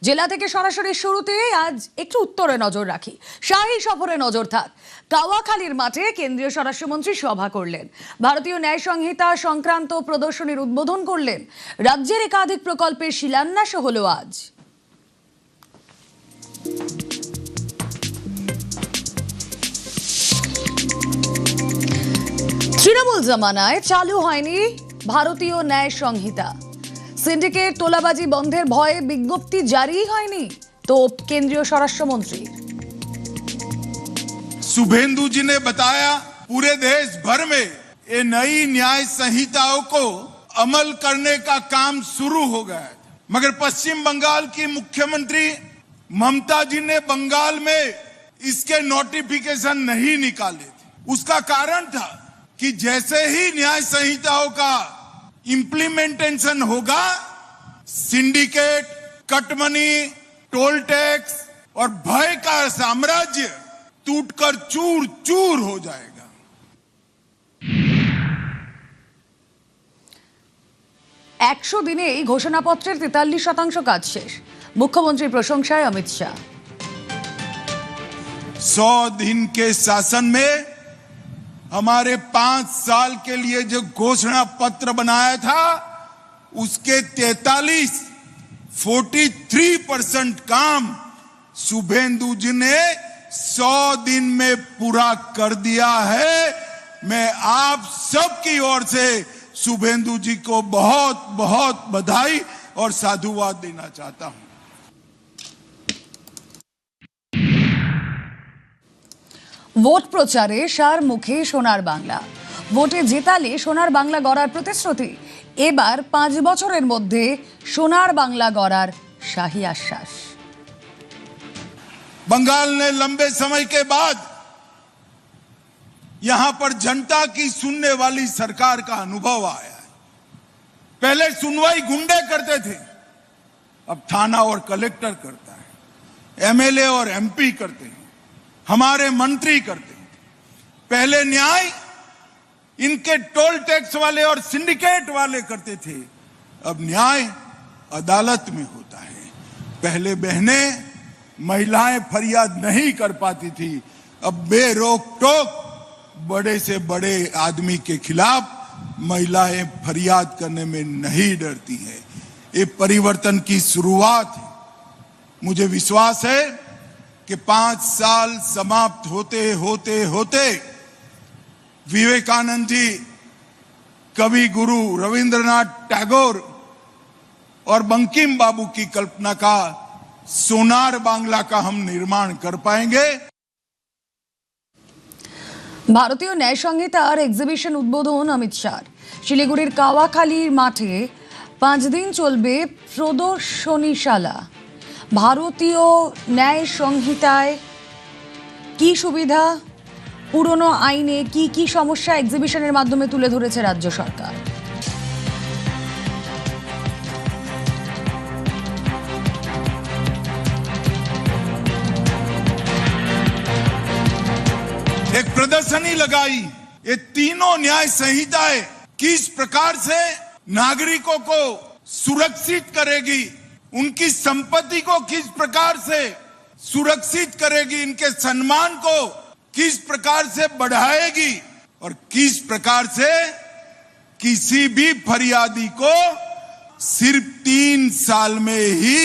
জেলা থেকে সরাসরি শুরুতে আজ একটু উত্তরে নজর রাখি। শাহী সফরে নজর থাক। কাওয়াখালীর মাঠে কেন্দ্রীয় স্বরাষ্ট্রমন্ত্রী সভা করলেন, ভারতীয় ন্যায় সংহিতা সংক্রান্ত প্রদর্শনীর উদ্বোধন করলেন। রাজ্যের একাধিক প্রকল্পের শিলান্যাসও হলো আজ। তৃণমূল জামানায় চালু হয়নি ভারতীয় ন্যায় সংহিতা। সিন্ডিকেট তোলাবাজি বন্ধের ভয়ে বিজ্ঞপ্তি জারি হয়নি তো কেন্দ্রীয় স্বরাষ্ট্রমন্ত্রী। शुभेंदु जी ने बताया पूरे देश भर में ये नई न्याय संहिताओं को अमल करने का काम शुरू हो गया है, मगर पश्चिम बंगाल की मुख्यमंत्री ममता जी ने बंगाल में इसके नोटिफिकेशन नहीं निकाले थे। उसका कारण था कि जैसे ही न्याय संहिताओं का इंप्लीमेंटेशन होगा, सिंडिकेट, कटमनी, टोल टैक्स और भय का साम्राज्य टूटकर चूर चूर हो जाएगा। 100 দিনে এই ঘোষণাপত্রের 43% কাজ শেষ। মুখ্যমন্ত্রীর প্রশংসায় অমিত শাহ। 100 दिन के शासन में हमारे 5 साल के लिए जो घोषणा पत्र बनाया था, उसके 43% काम शुभेंदु जी ने 100 दिन में पूरा कर दिया है। मैं आप सबकी ओर से शुभेंदु जी को बहुत बहुत बधाई और साधुवाद देना चाहता हूं। ভোট প্রচারে সার মুখে সোনার বাংলা। ভোটে জেতালে সোনার বাংলা গড়ার প্রতিশ্রুতি। এবার 5 বছরের মধ্যে সোনার বাংলা গড়ার শাহী আশ্বাস। बंगाल ने लंबे समय के बाद यहां पर जनता की सुनने वाली सरकार का अनुभव आया है। पहले सुनवाई गुंडे करते थे, अब थाना और कलेक्टर करता है, एमएलए और एमपी करते हैं, हमारे मंत्री करते हैं। पहले न्याय इनके टोल टैक्स वाले और सिंडिकेट वाले करते थे, अब न्याय अदालत में होता है। पहले बहनें महिलाएं फरियाद नहीं कर पाती थी, अब बेरोक टोक बड़े से बड़े आदमी के खिलाफ महिलाएं फरियाद करने में नहीं डरती हैं। ये परिवर्तन की शुरुआत है। मुझे विश्वास है कि 5 साल समाप्त होते होते होते विवेकानंद जी, कवि गुरु रविंद्रनाथ टैगोर और बंकिम बाबू की कल्पना का सोनार बांग्ला का हम निर्माण कर पाएंगे। ভারতীয় ন্যায় সংহিতার এক্সিবিশন উদ্বোধন অমিত শাহ। শিলিগুড়ির কাওয়াখালীর মাঠে 5 দিন চলবে প্রদর্শনীশালা। ভারতীয় ন্যায় সংহিতায় কি সুবিধা, পুরনো আইনে কি কি সমস্যা এক্সিবিশনের মাধ্যমে তুলে ধরেছে রাজ্য সরকার। एक प्रदर्शनी लगाई, ये तीनों न्याय संहिताएं किस प्रकार से नागरिकों को सुरक्षित करेगी, उनकी संपत्ति को किस प्रकार से सुरक्षित करेगी, इनके सम्मान को किस प्रकार से बढ़ाएगी और किस प्रकार से किसी भी फरियादी को सिर्फ 3 साल में ही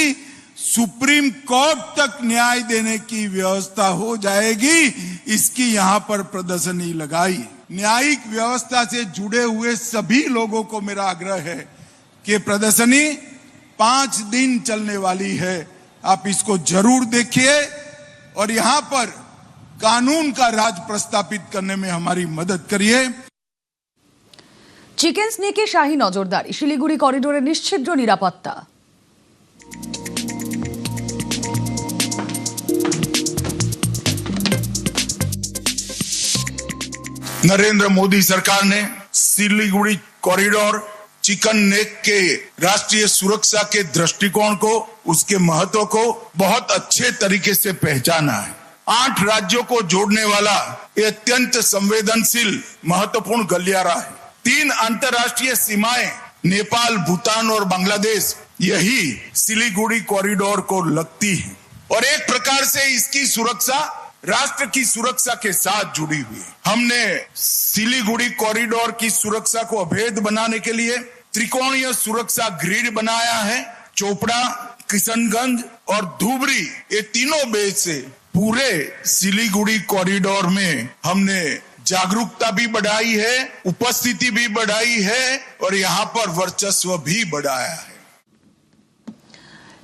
सुप्रीम कोर्ट तक न्याय देने की व्यवस्था हो जाएगी, इसकी यहां पर प्रदर्शनी लगाई। न्यायिक व्यवस्था से जुड़े हुए सभी लोगों को मेरा आग्रह है कि प्रदर्शनी 5 दिन चलने वाली है, आप इसको जरूर देखिए और यहां पर कानून का राज प्रस्थापित करने में हमारी मदद करिए। চিকেন স্নেকে শাহী নজরদারি। শিলিগুড়ি করিডোরে নিশ্ছিদ্র নিরাপত্তা। नरेंद्र मोदी सरकार ने सिलीगुड़ी कॉरिडोर चिकन नेक के राष्ट्रीय सुरक्षा के दृष्टिकोण को, उसके महत्व को बहुत अच्छे तरीके से पहचाना है। 8 राज्यों को जोड़ने वाला ये अत्यंत संवेदनशील महत्वपूर्ण गलियारा है। 3 अंतर्राष्ट्रीय सीमाएं नेपाल, भूटान और बांग्लादेश यही सिलीगुड़ी कॉरिडोर को लगती है और एक प्रकार से इसकी सुरक्षा राष्ट्र की सुरक्षा के साथ जुड़ी हुई है। हमने सिलीगुड़ी कॉरिडोर की सुरक्षा को अभेद बनाने के लिए त्रिकोणीय सुरक्षा ग्रिड बनाया है। चोपड़ा, किशनगंज और धुबरी, ये तीनों बेस से पूरे सिलीगुड़ी कॉरिडोर में हमने जागरूकता भी बढ़ाई है, उपस्थिति भी बढ़ाई है और यहाँ पर वर्चस्व भी बढ़ाया है।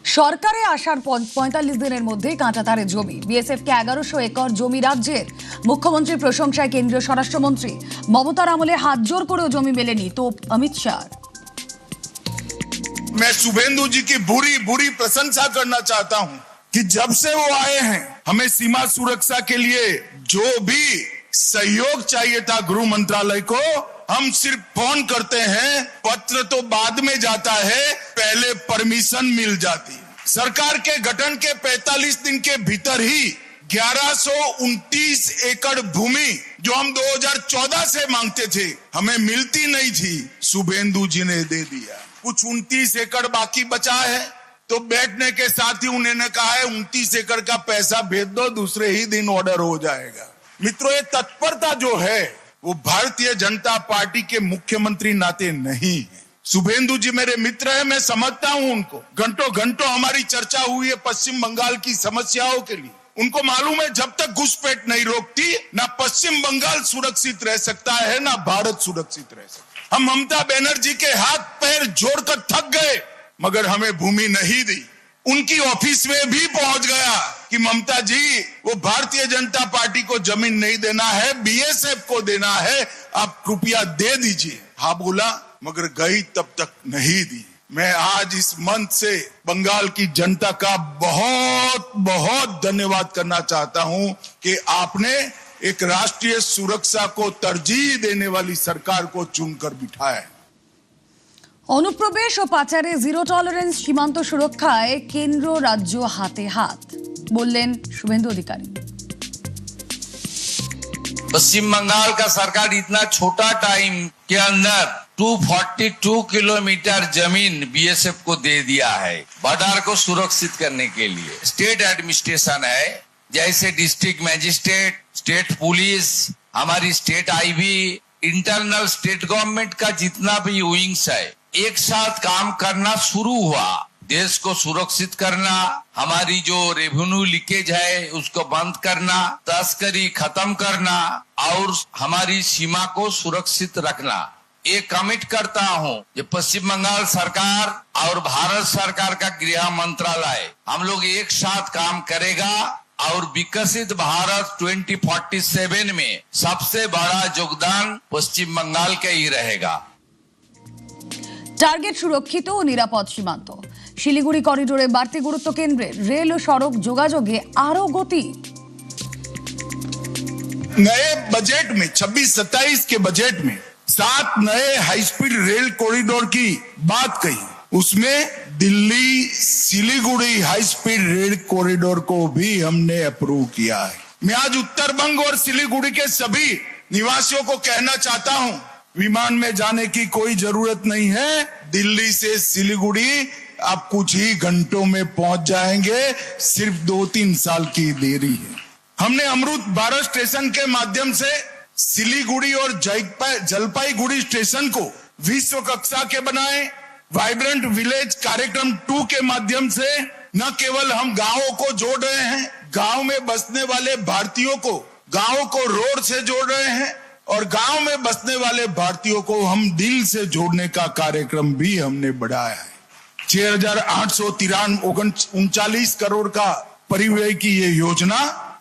সরকারে আসার ৪৫ দিনের মধ্যে কাঁটাতারে জমি, বিএসএফকে ১১০০ একর জমি রাজ্যের। মুখ্যমন্ত্রীর প্রশংসায় কেন্দ্রীয় স্বরাষ্ট্রমন্ত্রী। মমতার আমলে হাত জোর করেও জমি মেলেনি তো অমিত শাহ। मैं शुभेंदु जी की बुरी प्रशंसा करना चाहता हूं कि जब से वो आए हैं हमें सीमा सुरक्षा के लिए जो भी सहयोग चाहिए था गृह मंत्रालय को, हम सिर्फ फोन करते हैं, पत्र तो बाद में जाता है, पहले परमिशन मिल जाती है। सरकार के गठन के 45 दिन के भीतर ही 1129 एकड़ भूमि जो हम 2014 से मांगते थे, हमें मिलती नहीं थी, शुभेंदु जी ने दे दिया। कुछ 29 एकड़ बाकी बचा है, तो बैठने के साथ ही उन्होंने कहा है 29 एकड़ का पैसा भेज दो, दूसरे ही दिन ऑर्डर हो जाएगा। मित्रों, ये तत्परता जो है वो भारतीय जनता पार्टी के मुख्यमंत्री नाते नहीं है। शुभेंदु जी मेरे मित्र हैं, मैं समझता हूं उनको। घंटों घंटों हमारी चर्चा हुई है पश्चिम बंगाल की समस्याओं के लिए। उनको मालूम है जब तक घुसपैठ नहीं रोकती, ना पश्चिम बंगाल सुरक्षित रह सकता है, ना भारत सुरक्षित रह सकता है। हम ममता बनर्जी के हाथ पैर जोड़कर थक गए, मगर हमें भूमि नहीं दी। उनकी ऑफिस में भी पहुंच गया कि ममता जी, वो भारतीय जनता पार्टी को जमीन नहीं देना है, बीएसएफ को देना है, आप कृपया दे दीजिए। हाँ बोला, मगर गई तब तक नहीं दी। मैं आज इस मंच से बंगाल की जनता का बहुत बहुत धन्यवाद करना चाहता हूं कि आपने एक राष्ट्रीय सुरक्षा को तरजीह देने वाली सरकार को चुनकर बिठाया। অনুপ্রবেশ ও পাচারে জিরো টলারেন্স, সীমান্ত সুরক্ষায় কেন্দ্র রাজ্য হাতে হাত, বললেন শুভেন্দু অধিকারী। पश्चिम बंगाल का सरकार इतना छोटा टाइम के अंदर 242 किलोमीटर जमीन बीएसएफ को दे दिया है बॉर्डर को सुरक्षित करने के लिए। स्टेट एडमिनिस्ट्रेशन है, जैसे डिस्ट्रिक्ट मैजिस्ट्रेट, स्टेट पुलिस, हमारी state IB, internal state government का जितना भी विंग्स है, एक साथ काम करना शुरू हुआ। देश को सुरक्षित करना, हमारी जो रेवेन्यू लीकेज है उसको बंद करना, तस्करी खत्म करना और हमारी सीमा को सुरक्षित रखना। ये कमिट करता हूँ कि पश्चिम बंगाल सरकार और भारत सरकार का गृह मंत्रालय हम लोग एक साथ काम करेगा और विकसित भारत 2047 में सबसे बड़ा योगदान पश्चिम बंगाल का ही रहेगा। টার্গেট সুরক্ষিত ও নিরাপদ সীমান্ত। শিলিগুড়ি করিডোরে বাড়তি গুরুত্ব কেন্দ্রের। রেল ও সড়ক যোগাযোগে আরো গতি। नए बजट में 26-27 के बजट में 7 नए हाई स्पीड रेल कॉरिडोर की बात कही। उसमें Delhi Siliguri high speed rail corridor को भी हमने अप्रूव किया है। मैं आज उत्तर बंग और सिलीगुड़ी के सभी निवासियों को कहना चाहता हूं, विमान में जाने की कोई जरूरत नहीं है। दिल्ली से सिलीगुड़ी आप कुछ ही घंटों में पहुंच जाएंगे, सिर्फ 2-3 साल की देरी है। हमने अमृत भारत स्टेशन के माध्यम से सिलीगुड़ी और जलपाईगुड़ी स्टेशन को विश्व कक्षा के बनाए। वाइब्रेंट विलेज कार्यक्रम 2 के माध्यम से न केवल हम गांवों को जोड़ रहे हैं, गांव में बसने वाले भारतीयों को गांवों को रोड से जोड़ रहे हैं और गांव में बसने वाले भारतीयों को हम दिल से जोड़ने का कार्यक्रम भी हमने बढ़ाया है। 6,839 करोड़ का परिव्यय की ये योजना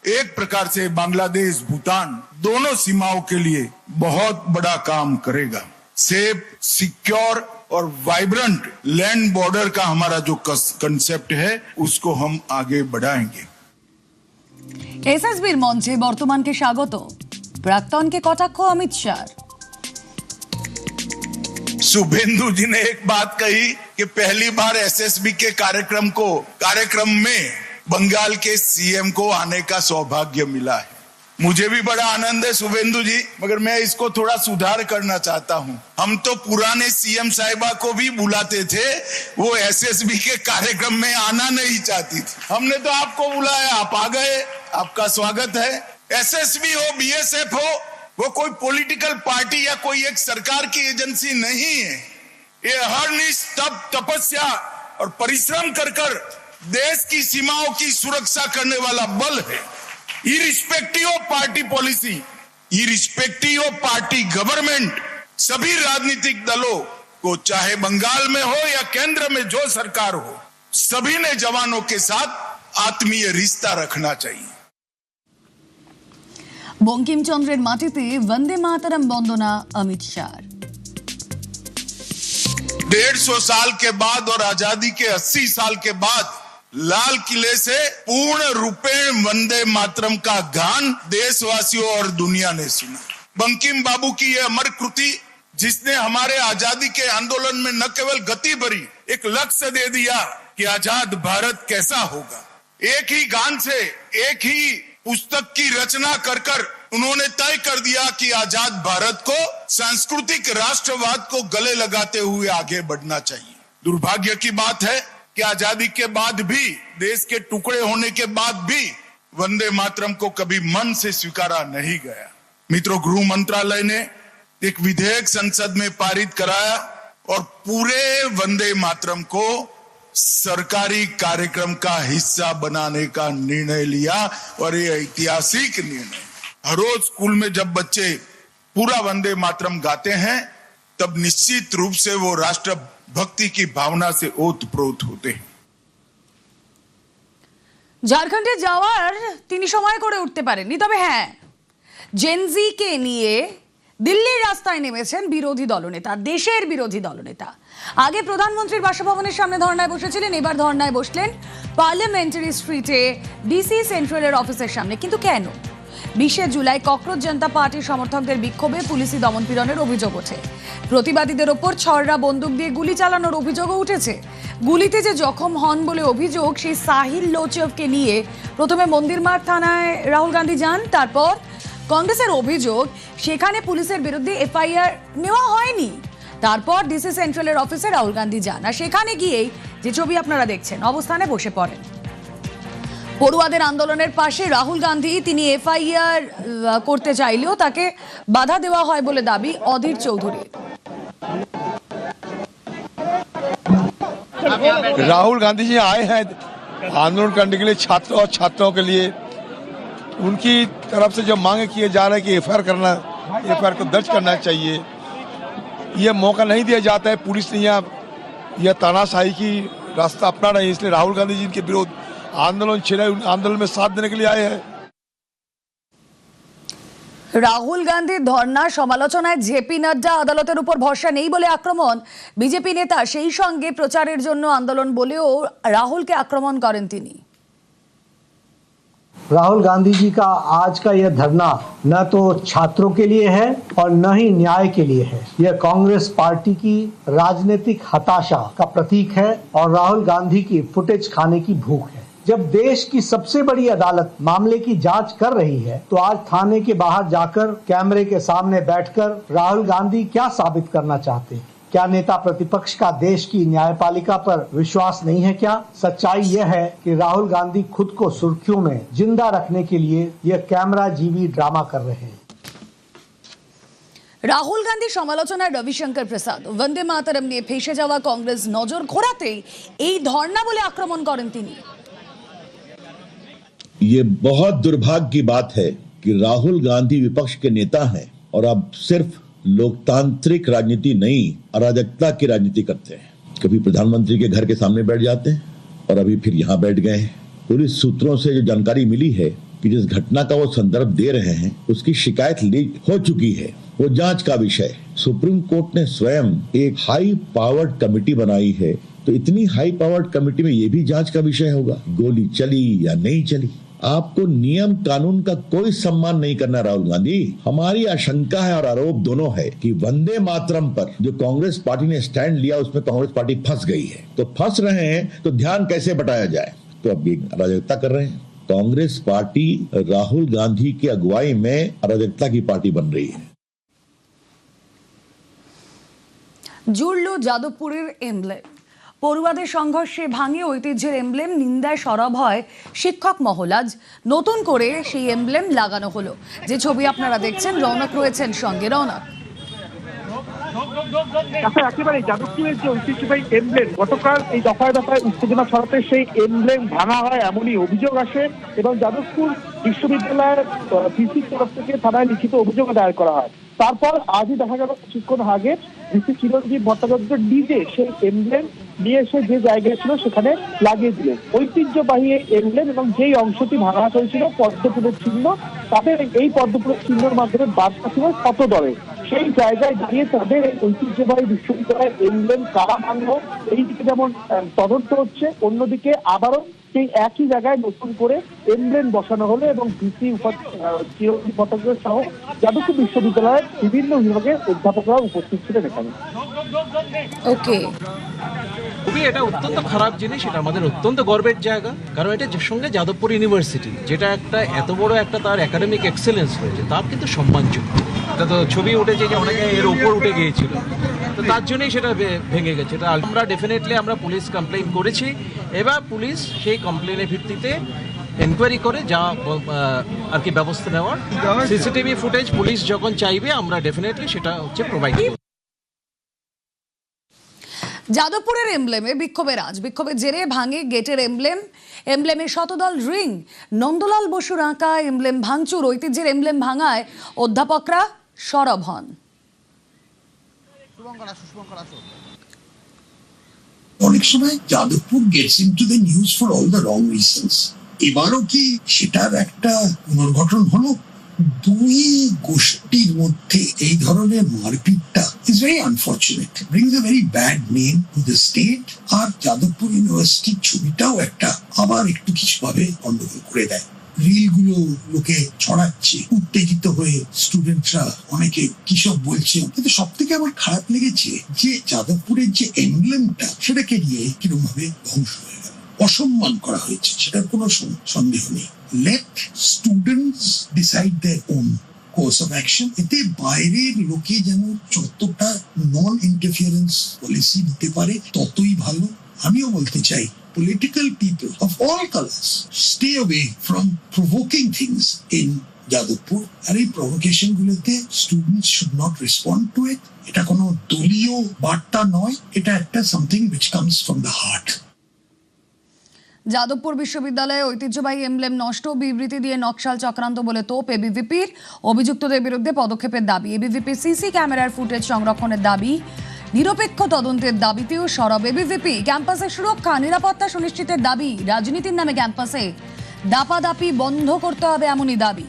एक प्रकार से बांग्लादेश भूटान दोनों सीमाओं के लिए बहुत बड़ा काम करेगा। सेफ, सिक्योर और वाइब्रेंट लैंड बॉर्डर का हमारा जो कंसेप्ट है उसको हम आगे बढ़ाएंगे। এসএসবির মঞ্চে বর্তমানকে স্বাগত, প্রাক্তনকে কটাক্ষ অমিত শাহ। शुभेंदु जी ने एक बात कही कि पहली बार एसएसबी के कार्यक्रम में बंगाल के सीएम को आने का सौभाग्य मिला है। मुझे भी बड़ा आनंद है शुभेंदु जी, मगर मैं इसको थोड़ा सुधार करना चाहता हूं। हम तो पुराने सीएम साहिबा को भी बुलाते थे, वो एसएसबी के कार्यक्रम में आना नहीं चाहती थी। हमने तो आपको बुलाया, आप आ गए, आपका स्वागत है। एसएसबी हो, बीएसएफ हो, वो कोई पॉलिटिकल पार्टी या कोई एक सरकार की एजेंसी नहीं है। ये हरनिश तपस्या और परिश्रम कर देश की सीमाओं की सुरक्षा करने वाला बल है। Irrespective of party policy, irrespective of party government, सभी राजनीतिक दलों को, चाहे बंगाल में हो या केंद्र में जो सरकार हो, सभी ने जवानों के साथ आत्मीय रिश्ता रखना चाहिए। বঙ্কিমচন্দ্রের মাটিতে বন্দে মাতরম বন্দনা অমিত শাহ। 150 साल के बाद और आजादी के 80 साल के बाद लाल किले से पूर्ण रूपेण वंदे मातरम का गान देशवासियों और दुनिया ने सुना। बंकिम बाबू की यह अमर कृति, जिसने हमारे आजादी के आंदोलन में न केवल गति भरी, एक लक्ष्य दे दिया कि आजाद भारत कैसा होगा। एक ही गान से, एक ही पुस्तक की रचना कर उन्होंने तय कर दिया कि आजाद भारत को सांस्कृतिक राष्ट्रवाद को गले लगाते हुए आगे बढ़ना चाहिए। दुर्भाग्य की बात है कि आजादी के बाद भी, देश के टुकड़े होने के बाद भी वंदे मातरम को कभी मन से स्वीकारा नहीं गया। मित्रों, गृह मंत्रालय ने एक विधेयक संसद में पारित कराया और पूरे वंदे मातरम को सरकारी कार्यक्रम का हिस्सा बनाने का निर्णय लिया। और ये ऐतिहासिक निर्णय, हर रोज स्कूल में जब बच्चे पूरा वंदे मातरम गाते हैं, तब निश्चित रूप से वो राष्ट्र भक्ति की भावना से ओतप्रोत होते हैं। ঝাড়খণ্ডে যাওয়ার তিনি সময় করে উঠতে পারেননি, তবে হ্যাঁ, জেনজিকে নিয়ে দিল্লির রাস্তায় নেমেছেন বিরোধী দলনেতা, দেশের বিরোধী দলনেতা। আগে প্রধানমন্ত্রীর বাসভবনের সামনে ধর্নায় বসেছিলেন, এবার ধর্নায় বসলেন পার্লামেন্টারি স্ট্রিটে ডিসি সেন্ট্রালের অফিসের সামনে। কিন্তু কেন? 20 জুলাই ককরোচ জনতা পার্টির সমর্থকদের বিক্ষোভে পুলিশি দমনপীড়নের অভিযোগ ওঠে। প্রতিবাদীদের ওপর ছড়রা বন্দুক দিয়ে গুলি চালানোর অভিযোগও উঠেছে। গুলিতে যে জখম হন বলে অভিযোগ, সেই সাহিল লোচেভকে নিয়ে প্রথমে মন্দিরমার্গ থানায় রাহুল গান্ধী যান। তারপর কংগ্রেসের অভিযোগ, সেখানে পুলিশের বিরুদ্ধে এফআইআর নেওয়া হয়নি। তারপর ডিসি সেন্ট্রালের অফিসে রাহুল গান্ধী যান, আর সেখানে গিয়েই যে ছবি আপনারা দেখছেন, অবস্থানে বসে পড়েন। পড়ুয়াদের আন্দোলনের পাশে রাহুল গান্ধী, তিনি এফআইআর করতে চাইলেও তাকে বাধা দেওয়া হয় বলে দাবি অধীর চৌধুরীর। राहुल गांधी जी आए हैं आंदोलन करने के लिए, छात्र और छात्राओं के लिए। उनकी तरफ से जो मांग किए जा रहे हैं कि एफआईआर को दर्ज करना चाहिए, ये मौका नहीं दिया जाता है। पुलिस ने यह तानाशाही की रास्ता अपना रही है, इसलिए राहुल गांधी जी के विरोध आंदोलन छिड़ा, आंदोलन में साथ देने के लिए आए हैं। রাহুল গান্ধীর ধর্নার সমালোচনায় জেপি নাড্ডা আদালতের উপর ভরসা নেই বলে আক্রমণ বিজেপি নেতা, সেই সঙ্গে প্রচারের জন্য আন্দোলন বলেও রাহুলকে আক্রমণ করেন তিনি। राहुल गांधी जी का आज का यह धरना न तो छात्रों के लिए है और न ही न्याय के लिए है। यह कांग्रेस पार्टी की राजनीतिक हताशा का प्रतीक है और राहुल गांधी की फुटेज खाने की भूख है। जब देश की सबसे बड़ी अदालत मामले की जांच कर रही है, तो आज थाने के बाहर जाकर कैमरे के सामने बैठकर राहुल गांधी क्या साबित करना चाहते हैं? क्या नेता प्रतिपक्ष का देश की न्यायपालिका पर विश्वास नहीं है? क्या सच्चाई यह है कि राहुल गांधी खुद को सुर्खियों में जिंदा रखने के लिए यह कैमरा जीवी ड्रामा कर रहे हैं। রাহুল গান্ধী সমালোচনায় রবিশঙ্কর প্রসাদ, বন্দে মাতরম নিয়ে ফেঁসে যাওয়া কংগ্রেস নজর ঘোরাতেই এই ধর্না বলে আক্রমণ করেন তিনি। ये बहुत दुर्भाग्य की बात है कि राहुल गांधी विपक्ष के नेता हैं और अब सिर्फ लोकतांत्रिक राजनीति नहीं, अराजकता की राजनीति करते हैं। कभी प्रधानमंत्री के घर के सामने बैठ जाते हैं और अभी फिर यहाँ बैठ गए हैं। पुलिस सूत्रों से जो जानकारी मिली है कि जिस घटना का वो संदर्भ दे रहे हैं, उसकी शिकायत लीक हो चुकी है, वो जांच का विषय। सुप्रीम कोर्ट ने स्वयं एक हाई पावर्ड कमेटी बनाई है, तो इतनी हाई पावर्ड कमेटी में ये भी जांच का विषय होगा, गोली चली या नहीं चली। आपको नियम कानून का कोई सम्मान नहीं करना राहुल गांधी। हमारी आशंका है और आरोप दोनों है कि वंदे मातरम पर जो कांग्रेस पार्टी ने स्टैंड लिया, उसमें कांग्रेस पार्टी फंस गई है। तो फंस रहे हैं तो ध्यान कैसे बटाया जाए? तो अब ये अराजकता कर रहे हैं। कांग्रेस पार्टी राहुल गांधी की अगुवाई में अराजकता की पार्टी बन रही है। জুড়ল যাদবপুরের এমব্লেম। পড়ুয়াদের সংঘর্ষে ভাঙে ঐতিহ্যের এমব্লেম, নিন্দায় সরব হয় শিক্ষক মহল। আজ নতুন করে সেই এমব্লেম লাগানো হলো। যে ছবি আপনারা দেখছেন, রৌনক রয়েছেন সঙ্গে। রৌনক, একেবারে যাদবপুরের যে ঐতিহ্যবাহী এমব্লেম, গতকাল এই দফায় দফায় উত্তেজনা ছড়াতে সেই এমব্লেম ভাঙা হয় এমনই অভিযোগ আসে এবং যাদবপুর বিশ্ববিদ্যালয়ের ভিসির তরফ থেকে থানায় লিখিত অভিযোগ দায়ের করা হয়। তারপর আজই দেখা গেল কিছুক্ষণ আগে ভিসি চিরঞ্জীব ভট্টাচার্য নিজে সেই এমব্লেম নিয়ে এসে যে জায়গায় ছিল সেখানে লাগিয়ে দিলেন। ঐতিহ্যবাহী এমব্লেম এবং যেই অংশটি ভাঙা হয়েছিল পদ্মফুলের চিহ্ন, তাদের এই পদ্মফুলের চিহ্নের মাধ্যমে বার্তা ছিল শতদলে। সেই জায়গায় দাঁড়িয়ে তাদের এই ঐতিহ্যবাহী বিশ্ববিদ্যালয়ের এমব্লেম কারা ভাঙলো, এই দিকে যেমন তদন্ত হচ্ছে, অন্যদিকে আবারও সেই একই জায়গায় নতুন করে এমব্লেম বসানো হলো এবং ভিসি চিরঞ্জীব ভট্টাচার্য সহ যাদবপুর বিশ্ববিদ্যালয়ের বিভিন্ন বিভাগের অধ্যাপকরা উপস্থিত ছিলেন এখানে। ওকে, খুবই এটা অত্যন্ত খারাপ জিনিস, এটা আমাদের অত্যন্ত গর্বের জায়গা, কারণ এটা যে সঙ্গে যাদবপুর ইউনিভার্সিটি যেটা একটা এত বড় একটা তার একাডেমিক এক্সেলেন্স হয়েছে, তার কিন্তু সম্মানযোগ্য। এটা তো ছবি উঠেছে যে অনেকে এর উপর উঠে গিয়েছিল, তো তার জন্যই সেটা ভেঙে গেছে। এটা আমরা ডেফিনেটলি আমরা পুলিশ কমপ্লেইন করেছি, এবার পুলিশ সেই কমপ্লেনের ভিত্তিতে এনকোয়ারি করে যা আর কি ব্যবস্থা নেওয়ার, সিসিটিভি ফুটেজ পুলিশ যখন চাইবে আমরা ডেফিনেটলি সেটা হচ্ছে প্রোভাইড করব। যাদবপুরের এমব্লেমে বিক্ষোভের আজ। বিক্ষোভের জেরে ভাঙে গেটের এমব্লেম, এমব্লেমের শতদল রিং। নন্দলাল বসুর আঁকা এমব্লেম ভাঙচুর। ঐতিহ্যের এমব্লেম ভাঙায় অধ্যাপকরা সরব হন। অনেক সময় Jadavpur gets into the news for all the wrong reasons. এবারও কি সেটার একটা পুনর্গঠন হলো? দুই গোষ্ঠীর মধ্যে এই ধরনের মারপিটটা is very unfortunate, brings a very bad name to the state. আর যাদবপুর ইউনিভার্সিটির ছবিটাও একটা আবার একটু কিছু ভাবে গন্ডগোল করে দেয়। রিল গুলো লোকে ছড়াচ্ছে, উত্তেজিত হয়ে স্টুডেন্টরা অনেকে কি সব বলছে। কিন্তু সব থেকে আমার খারাপ লেগেছে যে যাদবপুরের যে এমব্লেমটা সেটাকে নিয়ে কিরকম ভাবে ধ্বংস হয়ে গেল, অসম্মান করা হয়েছে, সেটার কোনো সন্দেহ নেই। Let students decide their own course of action. এতে বাইরের লোকে যেন যতটা নন ইন্টারফিয়ারেন্স পলিসি নিতে পারে ততই ভালো। আমিও বলতে চাই, political people of all colors stay away from provoking things in Jadavpur. আর এই প্রভোকেশন গুলোতে students should not respond to it. এটা কোনো দলীয় বার্তা নয়, এটা একটা something which comes from the heart. Jadavpur বিশ্ববিদ্যালয়ে ঐতিহ্যবাহী এমব্লেম নষ্ট, বিবৃতি দিয়ে নকশাল চক্রান্ত বলে তোপ এবিভিপির। অভিযুক্তদের বিরুদ্ধে পদক্ষেপের দাবি। এবিভিপি সিসি ক্যামেরার ফুটেজ সংরক্ষণের দাবি, নিরপেক্ষ তদন্তের দাবিতেও সরব এবিভিপি। ক্যাম্পাসে সুরক্ষা নিরাপত্তা সুনিশ্চিতের দাবি। রাজনীতির নামে ক্যাম্পাসে দাপাদাপি বন্ধ করতে হবে এমনই দাবি।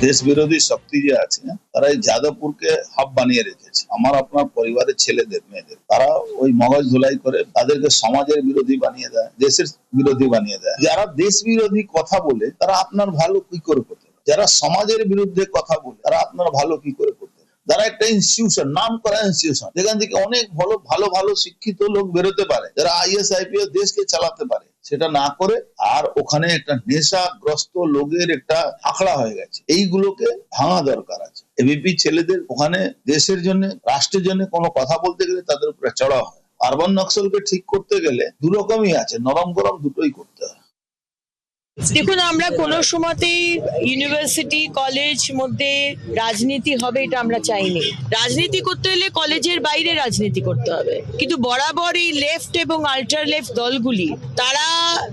দেশ বিরোধী শক্তি যে আছে তারা এই যাদবপুরকে হাব বানিয়ে রেখেছে। আমার আপনার পরিবারের ছেলেদের মেয়েদের তারা ওই মগজ ধুলাই করে তাদেরকে সমাজের বিরোধী বানিয়ে দেয়, দেশের বিরোধী বানিয়ে দেয়। যারা দেশ বিরোধী কথা বলে তারা আপনার ভালো কি করে করতে, যারা সমাজের বিরুদ্ধে কথা বলে তারা আপনার ভালো কি করে করতে। যারা একটা ইনস্টিটিউশন, নাম করা ইনস্টিটিউশন, যেখান থেকে অনেক ভালো ভালো শিক্ষিত লোক বেরোতে পারে, যারা আইএস আইপিএস দেশকে চালাতে পারে, সেটা না করে আর ওখানে একটা নেশাগ্রস্ত লোকের একটা আখড়া হয়ে গেছে। এইগুলোকে ভাঙা দরকার আছে। এবিপি ছেলেদের ওখানে দেশের জন্য, রাষ্ট্রের জন্য কোনো কথা বলতে গেলে তাদের উপরে চড়া হয়। আরবান নকশালকে ঠিক করতে গেলে দু রকমই আছে, নরম গরম দুটোই করতে হয়। দেখুন, আমরা কোনো সময়তেই ইউনিভার্সিটি কলেজ মধ্যে রাজনীতি হবে এটা আমরা চাইনি। রাজনীতি করতে হলে কলেজের বাইরে রাজনীতি করতে হবে, কিন্তু বরাবর এই লেফট এবং আল্ট্রা লেফট দলগুলি তারা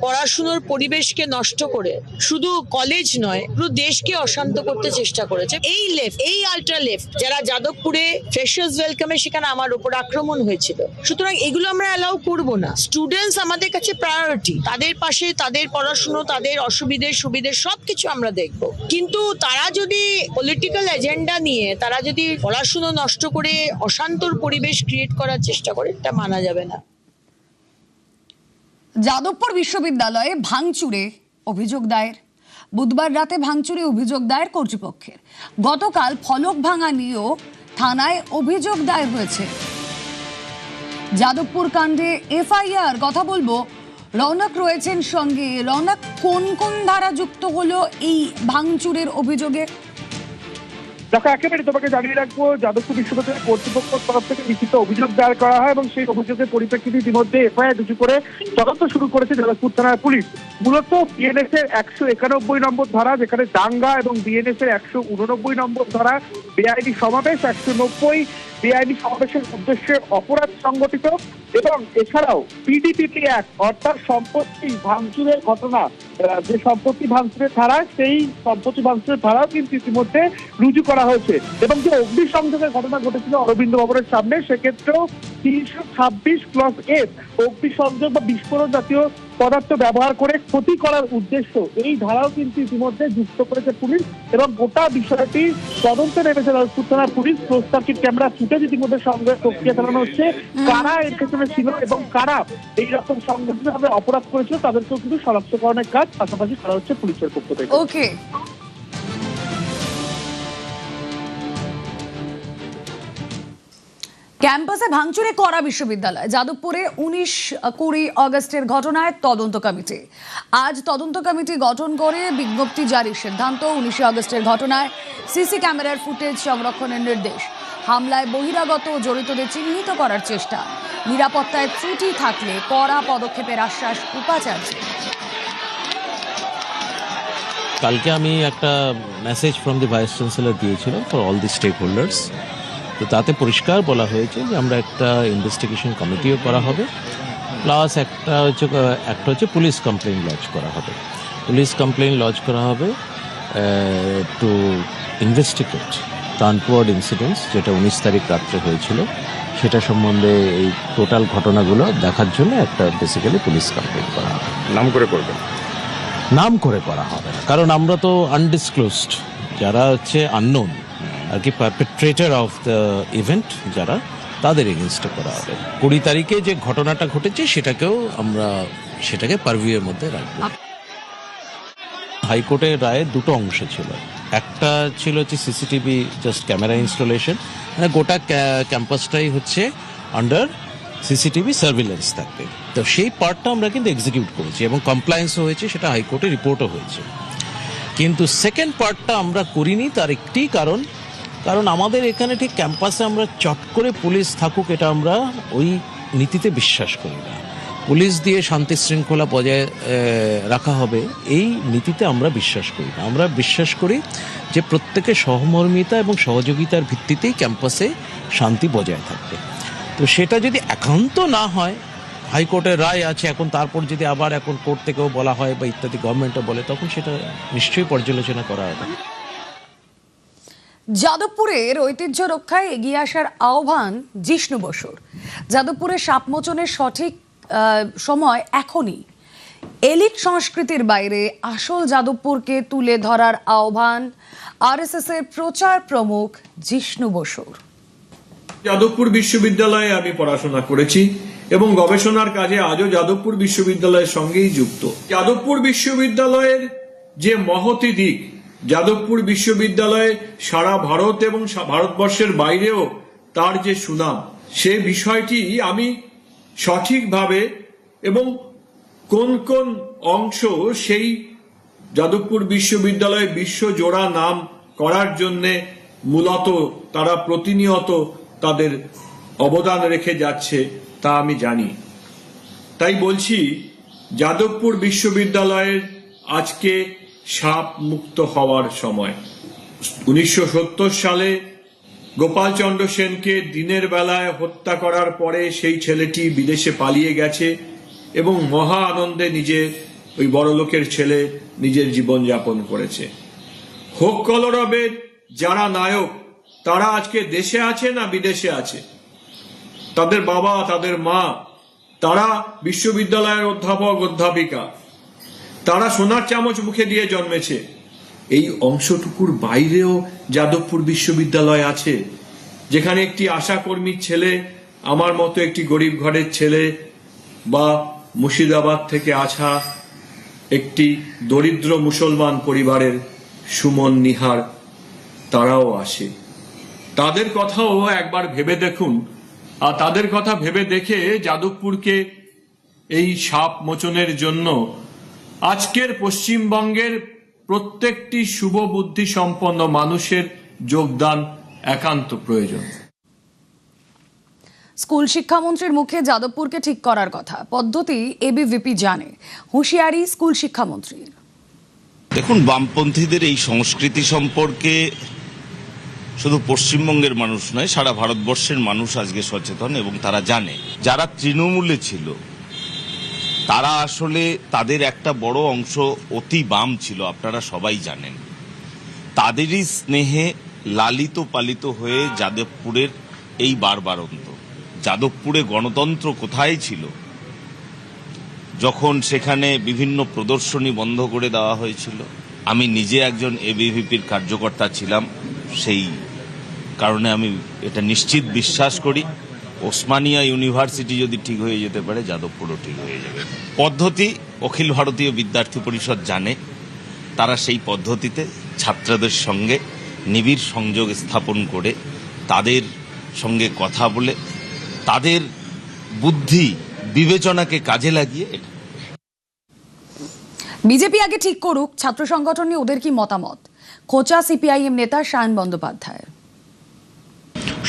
পড়াশুনোর পরিবেশকে নষ্ট করে শুধু কলেজ নয় পুরো দেশকে অশান্ত করতে চেষ্টা করেছে। এই লেফট, এই আল্ট্রা লেফট যারা যাদবপুরে ফ্রেশার্স ওয়েলকামে সেখানে আমার উপর আক্রমণ হয়েছিল, সুতরাং এগুলো আমরা অ্যালাউ করব না। স্টুডেন্টস আমাদের কাছে প্রায়োরিটি, তাদের পাশে তাদের পড়াশুনো, তাদের অসুবিধে সুবিধে সবকিছু আমরা দেখব। কিন্তু তারা যদি পলিটিক্যাল এজেন্ডা নিয়ে তারা যদি পড়াশুনো নষ্ট করে অশান্তর পরিবেশ ক্রিয়েট করার চেষ্টা করে, এটা মানা যাবে না। যাদবপুর বিশ্ববিদ্যালয়ে ভাঙচুরে অভিযোগ দায়ের। বুধবার রাতে ভাঙচুরে অভিযোগ দায়ের কর্তৃপক্ষের। গতকাল ফলক ভাঙা নিয়েও থানায় অভিযোগ দায়ের হয়েছে। যাদবপুর কাণ্ডে এফআইআর কথা বলবো রৌনক রয়েছেন সঙ্গে। রৌনক, কোন কোন ধারা যুক্ত হলো এই ভাঙচুরের অভিযোগে? দেখো, একেবারে তোমাকে জানিয়ে রাখবো, যাদবপুর বিশ্ববিদ্যালয় কর্তৃপক্ষের তরফ থেকে লিখিত অভিযোগ দায়ের করা হয় এবং সেই অভিযোগের পরিপ্রেক্ষিতে ইতিমধ্যে এফআইআর রুজু করে তদন্ত শুরু করেছে যাদবপুর থানার পুলিশ। মূলত বিএনএস এর 191 নম্বর ধারা, যেখানে দাঙ্গা, এবং বিএনএস এর 189 নম্বর ধারা বেআইনি সমাবেশ, 190 বেআইনি সমাবেশের উদ্দেশ্যে অপরাধ সংগঠিত, এবং এছাড়াও পিডিপিপি অ্যাক্ট অর্থাৎ সম্পত্তি ভাঙচুরের ঘটনা, যে সম্পত্তি ভাঙচুরের ধারা, সেই সম্পত্তি ভাঙচুরের ধারাও কিন্তু ইতিমধ্যে রুজু করা হয়েছে। এবং যে অগ্নিসংযোগের ঘটনা ঘটেছিল অরবিন্দ ভবনের সামনে, সেক্ষেত্রেও 326+F অগ্নিসংযোগ বা বিস্ফোরণ জাতীয় পদার্থ ব্যবহার করে ক্ষতি করার উদ্দেশ্য, এই ধারাও কিন্তু ইতিমধ্যে যুক্ত করেছে পুলিশ। এবং গোটা বিষয়টি তদন্তে নেমেছে যাদবপুর থানার police. Close circuit camera footage ইতিমধ্যে সংগ্রহ প্রক্রিয়া চালানো হচ্ছে। কারা এর পেছনে ছিল এবং কারা এইরকম সংগঠিতভাবে অপরাধ করেছিল তাদেরকেও কিন্তু শনাক্তকরণের কাজ পাশাপাশি করা হচ্ছে পুলিশের পক্ষ থেকে। ওকে, ক্যাম্পাসে ভাঙচুরে করা বিশ্ববিদ্যালয়। যাদবপুরে 19-20 অগস্টের ঘটনায় তদন্ত কমিটি। আজ তদন্ত কমিটি গঠন করে বিজ্ঞপ্তি জারির সিদ্ধান্ত। 19 অগস্টের ঘটনায় সিসি ক্যামেরার ফুটেজ সংরক্ষণের নির্দেশ। হামলায় বহিরাগত জড়িতদের চিহ্নিত করার চেষ্টা। নিরাপত্তায় ত্রুটি থাকলে কড়া পদক্ষেপের আশ্বাস উপাচার্যের। কালকে আমি একটা message from the vice chancellor দিয়েছিলাম for all the stakeholders. তো তাতে পরিষ্কার বলা হয়েছে যে আমরা একটা ইনভেস্টিগেশন কমিটিও করা হবে, প্লাস একটা হচ্ছে পুলিশ কমপ্লেন লজ করা হবে। পুলিশ কমপ্লেন লজ করা হবে to investigate the untoward incidents, যেটা 19 তারিখ রাত্রে হয়েছিল, সেটা সম্বন্ধে এই টোটাল ঘটনাগুলো দেখার জন্য একটা বেসিক্যালি পুলিশ কমপ্লেন করা হবে। নাম করে করবেন? নাম করে করা হবে না, কারণ আমরা তো আনডিসক্লোজড, যারা হচ্ছে আননোন আর কি পারপেট্রেটর অফ দ্য ইভেন্ট, যারা তাদের এগেনস্টে করা হবে। 20 তারিখে যে ঘটনাটা ঘটেছে সেটাকেও আমরা সেটাকে পারভিউয়ের মধ্যে রাখবো। হাইকোর্টের রায়ে দুটো অংশ ছিল। একটা ছিল হচ্ছে সিসিটিভি জাস্ট ক্যামেরা ইনস্টলেশন, মানে গোটা ক্যাম্পাসটাই হচ্ছে আন্ডার সিসিটিভি সার্ভিলেন্স থাকবে। তো সেই পার্টটা আমরা কিন্তু এক্সিকিউট করেছি এবং কমপ্লায়েন্সও হয়েছে, সেটা হাইকোর্টে রিপোর্টও হয়েছে। কিন্তু সেকেন্ড পার্টটা আমরা করিনি, তার একটি কারণ আমাদের এখানে ঠিক ক্যাম্পাসে আমরা চট করে পুলিশ থাকুক এটা আমরা ওই নীতিতে বিশ্বাস করি না। পুলিশ দিয়ে শান্তি শৃঙ্খলা বজায় রাখা হবে এই নীতিতে আমরা বিশ্বাস করি না। আমরা বিশ্বাস করি যে প্রত্যেকের সহমর্মিতা এবং সহযোগিতার ভিত্তিতেই ক্যাম্পাসে শান্তি বজায় থাকবে। তো সেটা যদি একান্ত না হয়, হাইকোর্টের রায় আছে এখন, তারপর যদি আবার এখন কোর্ট থেকেও বলা হয় বা ইত্যাদি গভর্নমেন্টও বলে, তখন সেটা নিশ্চয়ই পর্যালোচনা করা হবে। যাদবপুরের ঐতিহ্য রক্ষায় এগিয়ে আসার আহ্বান জিষ্ণু বসুর। যাদবপুরের সাপমোচনের সঠিক সময় এখনই। এলিট সংস্কৃতির বাইরে আসল যাদবপুরকে তুলে ধরার আহ্বান আরএসএস এর প্রচার প্রমুখ জিষ্ণু বসুর। যাদবপুর বিশ্ববিদ্যালয়ে আমি পড়াশোনা করেছি এবং গবেষণার কাজে আজও যাদবপুর বিশ্ববিদ্যালয়ের সঙ্গেই যুক্ত। যাদবপুর বিশ্ববিদ্যালয়ের যে মহতি দিক, যাদবপুর বিশ্ববিদ্যালয়ে সারা ভারত এবং ভারতবর্ষের বাইরেও তার যে সুনাম, সে বিষয়টি আমি সঠিকভাবে এবং কোন কোন অংশ সেই যাদবপুর বিশ্ববিদ্যালয়ে বিশ্বজোড়া নাম করার জন্যে মূলত তারা প্রতিনিয়ত তাদের অবদান রেখে যাচ্ছে তা আমি জানি। তাই বলছি, যাদবপুর বিশ্ববিদ্যালয়ের আজকে সাপ মুক্ত হওয়ার সময়। 1970 সালে গোপালচন্দ্র সেনকে দিনের বেলায় হত্যা করার পরে সেই ছেলেটি বিদেশে পালিয়ে গেছে এবং মহা আনন্দে নিজে ওই বড়লোকের ছেলে নিজের জীবন যাপন করেছে। হোক কলরবের যারা নায়ক, তারা আজকে দেশে আছে না বিদেশে আছে, তাদের বাবা তাদের মা তারা বিশ্ববিদ্যালয়ের অধ্যাপক অধ্যাপিকা, তারা সোনার চামচ মুখে দিয়ে জন্মেছে। এই অংশটুকুর বাইরেও যাদবপুর বিশ্ববিদ্যালয় আছে, যেখানে একটি আশাকর্মীর ছেলে, আমার মতো একটি গরিব ঘরের ছেলে, বা মুর্শিদাবাদ থেকে আসা একটি দরিদ্র মুসলমান পরিবারের সুমন নিহার, তারাও আসে। তাদের কথাও একবার ভেবে দেখুন, আর তাদের কথা ভেবে দেখে যাদবপুরকে এই সাপ মোচনের জন্য আজকের পশ্চিমবঙ্গের প্রত্যেকটি শুভ বুদ্ধি সম্পন্ন মানুষের যোগদান একান্ত প্রয়োজন। স্কুল শিক্ষামন্ত্রীর মুখে যাদবপুরকে ঠিক করার কথা, পদ্ধতি এবিভিপি জানে, হুঁশিয়ারি স্কুল শিক্ষামন্ত্রীর। দেখুন, বামপন্থীদের এই সংস্কৃতি সম্পর্কে শুধু পশ্চিমবঙ্গের মানুষ নয়, সারা ভারতবর্ষের মানুষ আজকে সচেতন এবং তারা জানে যারা তৃণমূলে ছিল তারা আসলে তাদের একটা বড় অংশ অতি বাম ছিল, আপনারা সবাই জানেন। তাদেরই স্নেহে লালিত পালিত হয়ে যাদবপুরের এই বারবারন্ত। যাদবপুরে গণতন্ত্র কোথায় ছিল যখন সেখানে বিভিন্ন প্রদর্শনী বন্ধ করে দেওয়া হয়েছিল? আমি নিজে একজন এবিভিপির কার্যকর্তা ছিলাম, সেই কারণে আমি এটা নিশ্চিত বিশ্বাস করি ওসমানিয়া ইউনিভার্সিটি যদি ঠিক হয়ে যেতে পারে, যাদবপুরও ঠিক হয়ে যাবে। পদ্ধতি অখিল ভারতীয় বিদ্যার্থী পরিষদ জানে, তারা সেই পদ্ধতিতে ছাত্রদের সঙ্গে নিবিড় সংযোগ স্থাপন করে তাদের সঙ্গে কথা বলে তাদের বুদ্ধি বিবেচনাকে কাজে লাগিয়ে এটা। বিজেপি আগে ঠিক করুক ছাত্র সংগঠন নিয়ে ওদের কি মতামত, খোঁচা সিপিআইএম নেতা সায়ন বন্দ্যোপাধ্যায়।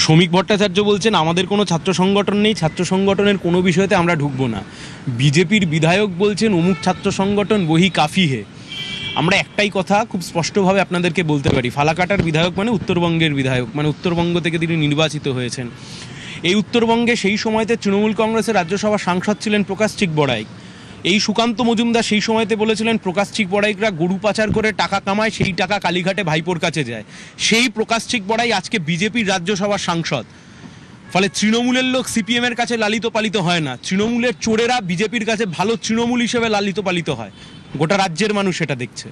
শ্রমিক ভট্টাচার্য বলছেন আমাদের কোনো ছাত্র সংগঠন নেই, ছাত্র সংগঠনের কোনো বিষয়তে আমরা ঢুকবো না। বিজেপির বিধায়ক বলছেন অমুক ছাত্র সংগঠন বহি কাফি হে। আমরা একটাই কথা খুব স্পষ্টভাবে আপনাদেরকে বলতে পারি, ফালাকাটার বিধায়ক মানে উত্তরবঙ্গের বিধায়ক, মানে উত্তরবঙ্গ থেকে তিনি নির্বাচিত হয়েছেন। এই উত্তরবঙ্গে সেই সময়তে তৃণমূল কংগ্রেসের রাজ্যসভার সাংসদ ছিলেন প্রকাশ চিকবড়াইক। এই সুকান্ত মজুমদার সেই সময়তে বলেছিলেন প্রকাশ চিকবড়াইকরা গরু পাচার করে টাকা কামায়, সেই টাকা কালীঘাটে ভাইপোর কাছে যায়। সেই প্রকাশ চিকবড়াই আজকে বিজেপির রাজ্যসভার সাংসদ। ফলে তৃণমূলের লোক সিপিএম এর কাছে লালিত পালিত হয় না, তৃণমূলের চোরেরা বিজেপির কাছে ভালো তৃণমূল হিসেবে লালিত পালিত হয়। গোটা রাজ্যের মানুষ সেটা দেখছে।